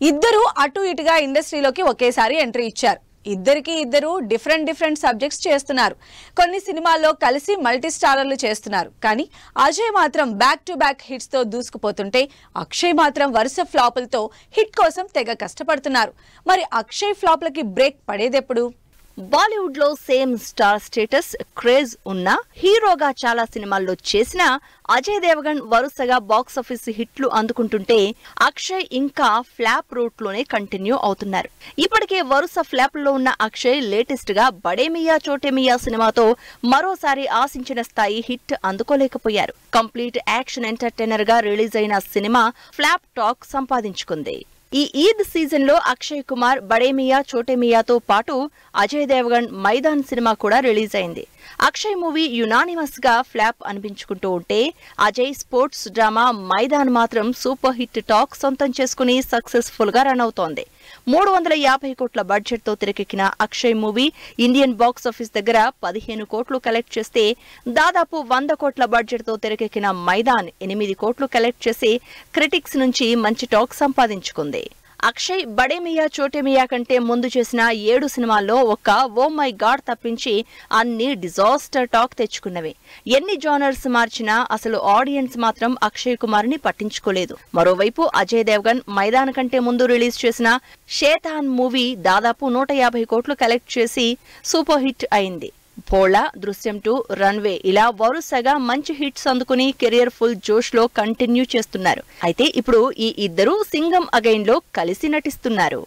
ఇద్దరు అటు ఇటుగా ఇండస్ట్రీలోకి ఒకేసారి ఎంట్రీ ఇచ్చారు. ఇద్దరు డిఫరెంట్ సబ్జెక్ట్స్ చేస్తున్నారు. కొన్ని సినిమాల్లో కలిసి మల్టీ స్టారర్లు చేస్తున్నారు. కానీ అజయ్ మాత్రం బ్యాక్ టు బ్యాక్ హిట్స్ తో దూసుకుపోతుంటే అక్షయ్ మాత్రం వరుస ఫ్లాపులతో హిట్ కోసం తెగ కష్టపడుతున్నారు. మరి అక్షయ్ ఫ్లాప్లకి బ్రేక్ పడేదెప్పుడు? బాలీవుడ్ లో సేమ్ స్టార్ స్టేటస్ క్రేజ్ ఉన్న హీరోగా చాలా సినిమాల్లో చేసిన అజయ్ దేవగన్ వరుసగా బాక్సాఫీస్ హిట్లు అందుకుంటుంటే అక్షయ్ ఇంకా ఫ్లాప్ రూట్ లోనే కంటిన్యూ అవుతున్నారు. ఇప్పటికే వరుస ఫ్లాప్ లో ఉన్న అక్షయ్ లేటెస్ట్ గా బడే మియా చోటే మియా సినిమాతో మరోసారి ఆశించిన స్థాయి హిట్ అందుకోలేకపోయారు. కంప్లీట్ యాక్షన్ ఎంటర్టైనర్ గా రిలీజ్ అయిన సినిమా ఫ్లాప్ టాక్ సంపాదించుకుంది. ఈ ఈద్ సీజన్ లో అక్షయ్ కుమార్ బడే మియా చోటే మియాతో పాటు అజయ్ దేవగన్ మైదాన్ సినిమా కూడా రిలీజ్ అయింది. అక్షయ్ మూవీ యునానిమస్ గా ఫ్లాప్ అనిపించుకుంటూ ఉంటే అజయ్ స్పోర్ట్స్ డ్రామా మైదాన్ మాత్రం సూపర్ హిట్ టాక్ సొంతం చేసుకుని సక్సెస్ఫుల్ గా రన్ అవుతోంది. 350 కోట్ల బడ్జెట్ తో తెరకెక్కిన Akshay movie Indian box office దగ్గర 15 కోట్లు కలెక్ట్ చేస్తే దాదాపు 100 కోట్ల బడ్జెట్ తో తెరకెక్కిన మైదాన్ 8 కోట్లు కలెక్ట్ చేసి క్రిటిక్స్ నుంచి మంచి టాక్ సంపాదించుకుంది. అక్షయ్ బడే మియా చోటే మియా కంటే ముందు చేసిన 7 సినిమాల్లో ఒక్క ఓ మై గాడ్ తప్పించి అన్ని డిజాస్టర్ టాక్ తెచ్చుకున్నవి. ఎన్ని జానర్స్ మార్చినా అసలు ఆడియన్స్ మాత్రం అక్షయ్ కుమార్ ని పట్టించుకోలేదు. మరోవైపు అజయ్ దేవగన్ మైదాన్ కంటే ముందు రిలీజ్ చేసిన షేతాన్ మూవీ దాదాపు 150 కోట్లు కలెక్ట్ చేసి సూపర్ హిట్ అయింది. పోళ, దృశ్యం 2, రన్వే ఇలా వరుసగా మంచి హిట్స్ అందుకుని కెరియర్ ఫుల్ జోష్ లో కంటిన్యూ చేస్తున్నారు. అయితే ఇప్పుడు ఈ ఇద్దరు సింగం అగైన్ లో కలిసి నటిస్తున్నారు.